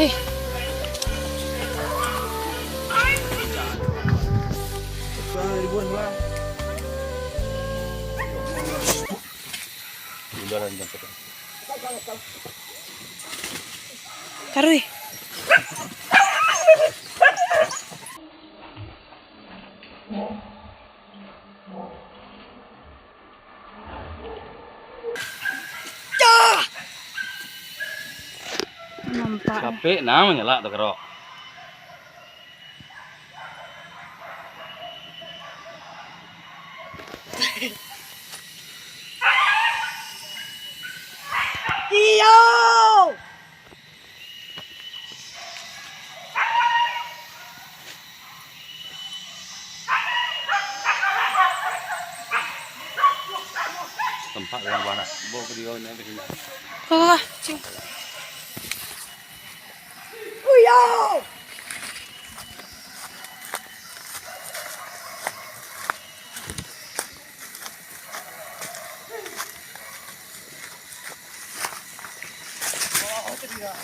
Hei. Karui. Nampak. Capek nah menyala tuh kerok. Iyo. Tempat yang mana? Bawa ke dia ini ke sini. Kok, sing. Iyo.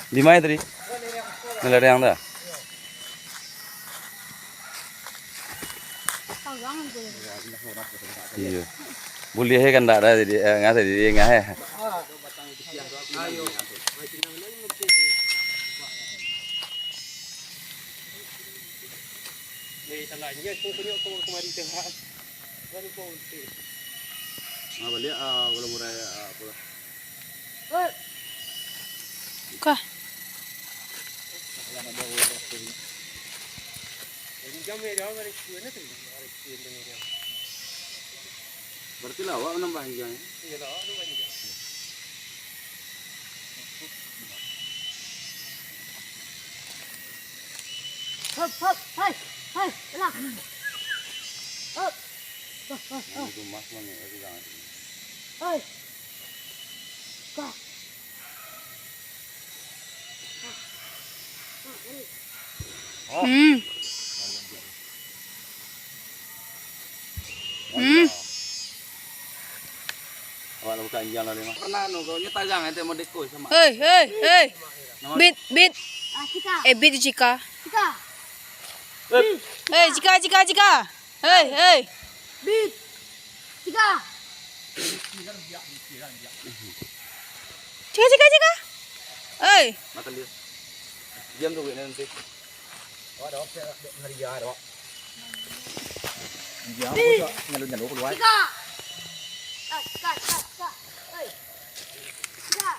Di mana tadi? Ngelereng dah. Iya. Boleh kan tak ada jadi nggak jadi nggak ya. Balik kalau murah apa? Kah. Berarti lah awak nambahin jangan. Hop hop, hai, hai, enak. Hop. Itu mas mana itu jangan. Hai. Kah. Hmm. Awak bukan jalan lima. Pernah no kau nyata jangan itu mau deko sama. Hei, hei, hei. Bit. Bit Jika. Hei, Jika. Hei. Bit. Jika. Jika. Hei. Mata lihat. Diam dulu ini nanti. Awak ada opsi hari ya ada. Diam aku nyalu keluar. Jika. Hei. Jika. Jika. Hei. Jika.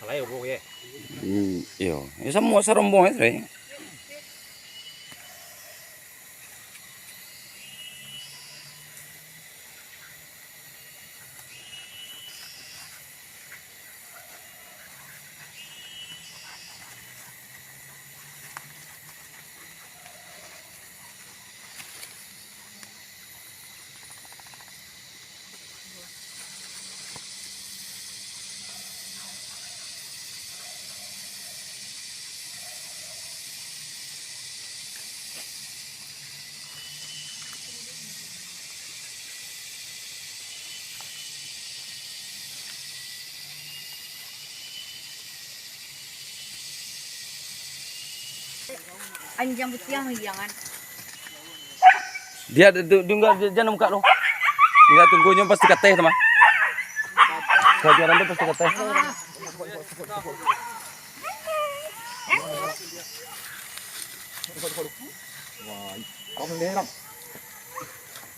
Salah ya bu ya. Iya, ini semua serombong itu. Anjing putih jangan. Dia enggak jangan muka lo. Enggak tunggunya pasti ke teh teman. Kejaran tuh pasti ke teh.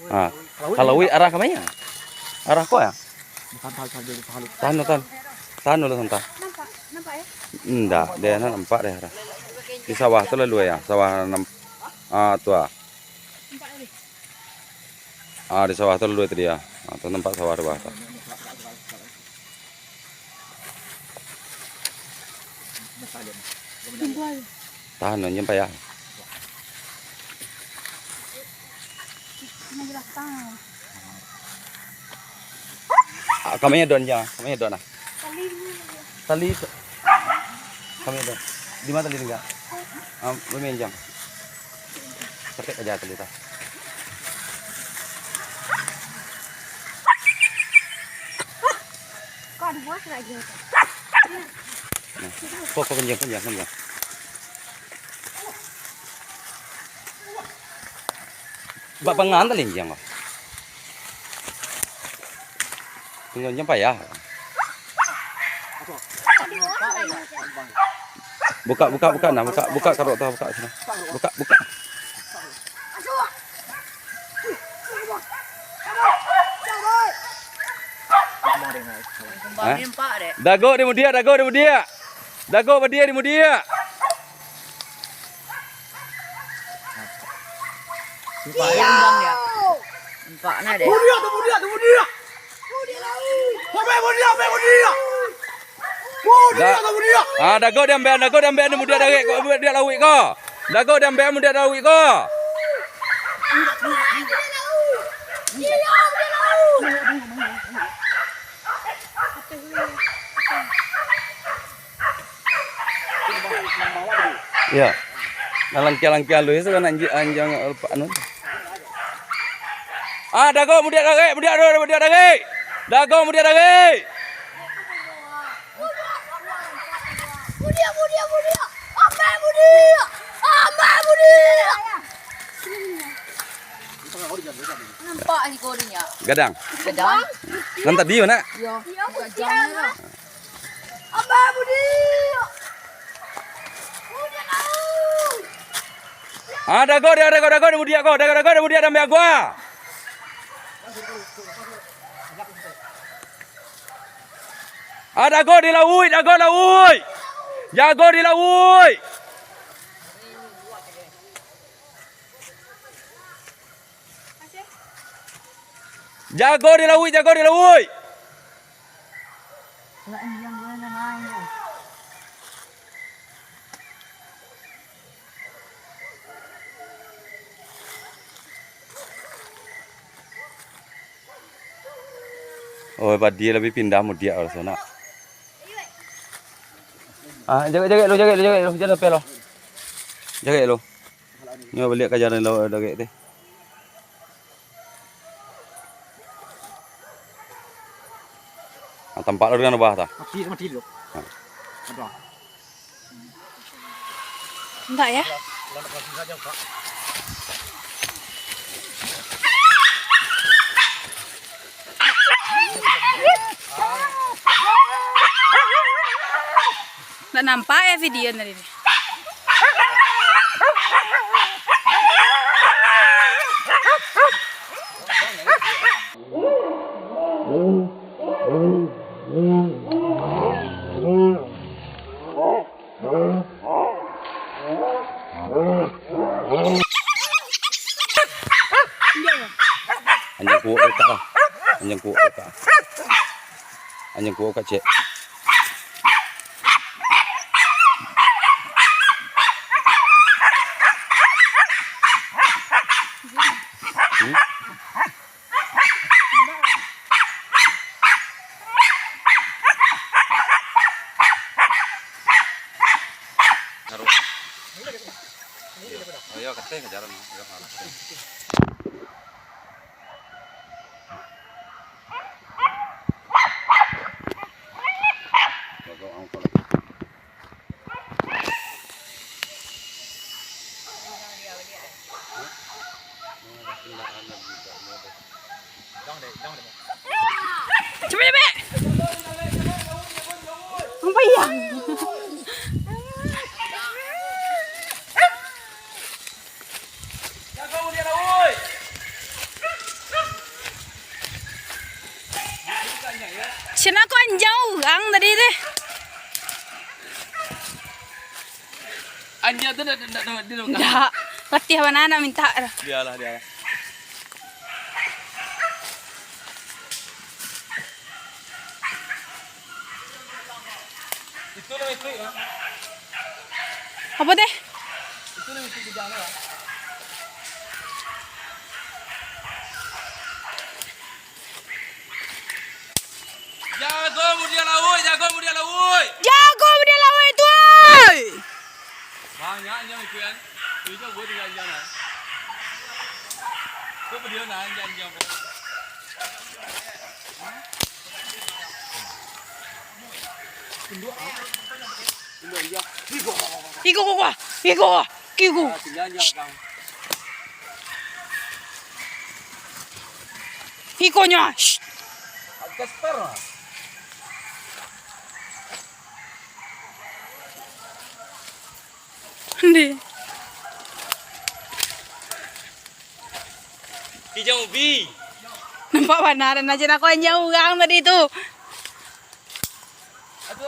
Ah, kalau arah kemana? Arah kok ya? Tahan dulu santai. Nampak ya? Enggak, dia nampak deh arah. Di sawah tuh lalu ya, sawah tuh. Di sawah tuh lalu itu dia. Tuh nampak sawah di bawah. Tahan nyampe ya. Kami don ya, kami don ah. Tali. Kami don. Di mana tali enggak? Bermain jam. Pakai aja tali ta. Con quá lại rồi. Kok kencang. Bapak pengan tali jam kok. Tinggal nyampe ya. Buka nah, buka karok tahu buka sana. Buka. Dago di mudia. Dago berdia di mudia. Empat na deh. Mudia. Dago diambil di mudia dagek kok dia lawi ko. Dago diambil mudia lawi ko. Ya. Langkia lu itu kan anjang anu. Dago mudia dagek. Dago mudia dagek. Nampak ni korinya. Gadang. Nanti di mana? Yo. Gadang. Abah Budi. Dago di mudia ko. Dago di mudia dambe gua. Dago di laui. Jago di laui. Jago di laui. Oh, dia lebih pindah mudia orang sana. Jaga lu, jangan pelo. Jaga lu. Ni balik kajaran lu jaga teh. Tempat lu kan bah ta. Mati lu. Enggak ya? Nggak nampak ya video tadi. Anjing kuat cek. Ayo katanya kejaran. Cepet. Apa ya? Sina ko anjang urang tadi deh. Anjing tu dah. Enggak. Latih mana minta. Dialah. Itu nama itu ya. Apa deh? Itu nama itu di jalan ya. dia lah, woi. Jago dia lah, woi. Jago dia lawan itu. Banyaknya itu kan. Itu gue tinggal jalan. Kau berdua nak jangan. Igo. Ikonya. Kasper. Hindi. Hijau ubi. Nampak banaran aja nak yang jauh gang tadi itu. Aduh,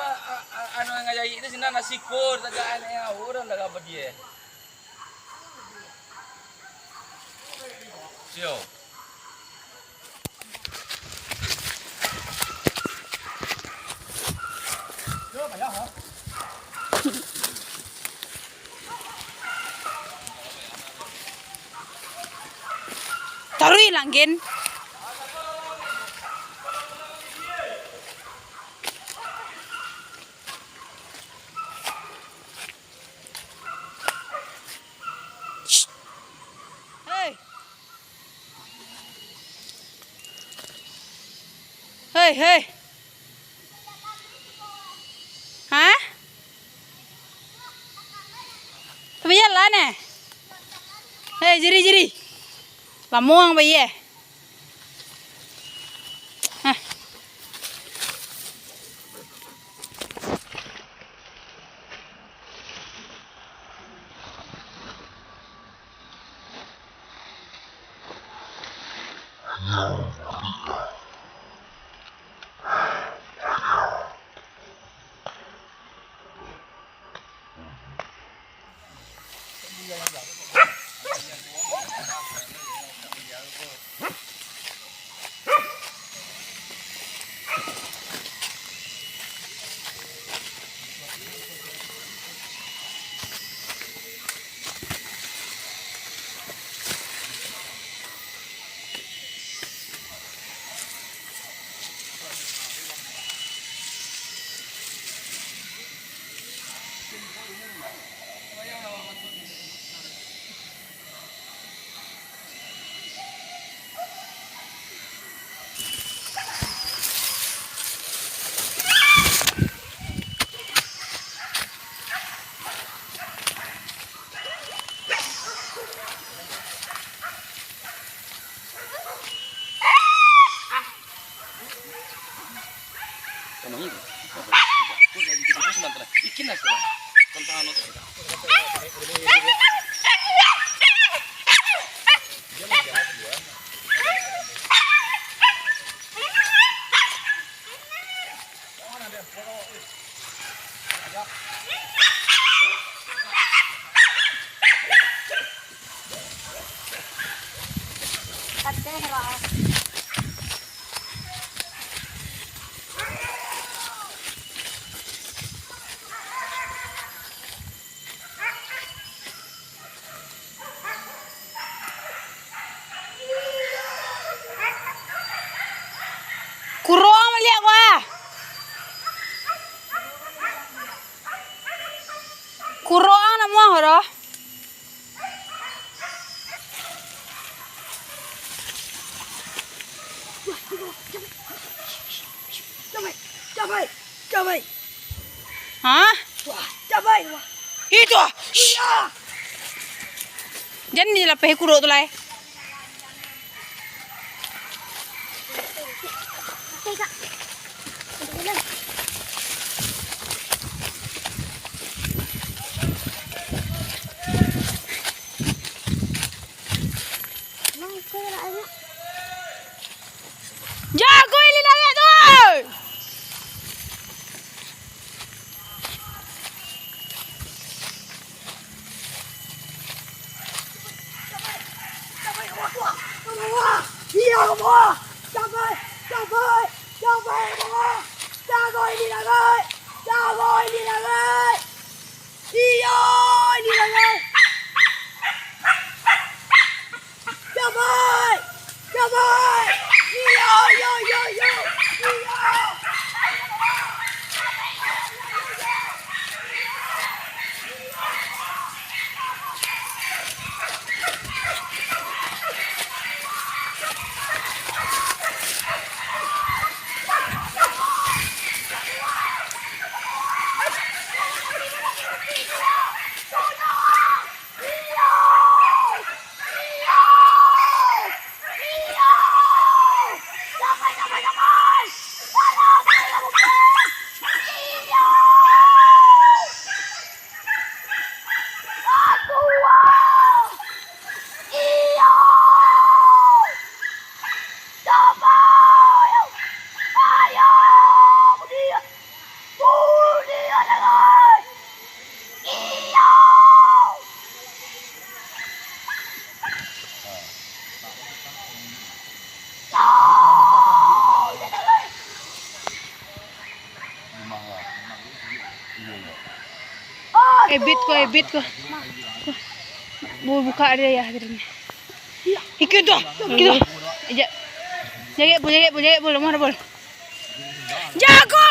anu yang ngajai itu sih nasi kur, saja aneh orang dah apa dia. Sio. Taruh hilang gen. Hei. Hah? Tapi jalan eh? Hei, jiri. Lamuang bayi eh? Hah? Ikin aja lah. Kontahan itu. Kurang melihat gua. Kurang nama horo. Cabai. Hah? Cabai. Itu. Jangan dilapeh kurang tu lah. Jago ini lagi tu. Iya semua. Cabai. Jago ini lagi. Iya ini lagi. Cabai. Iya. Ebit ko. Buka dia ya akhirnya. Ikut tuh. Jaga, lemah bol. Jago,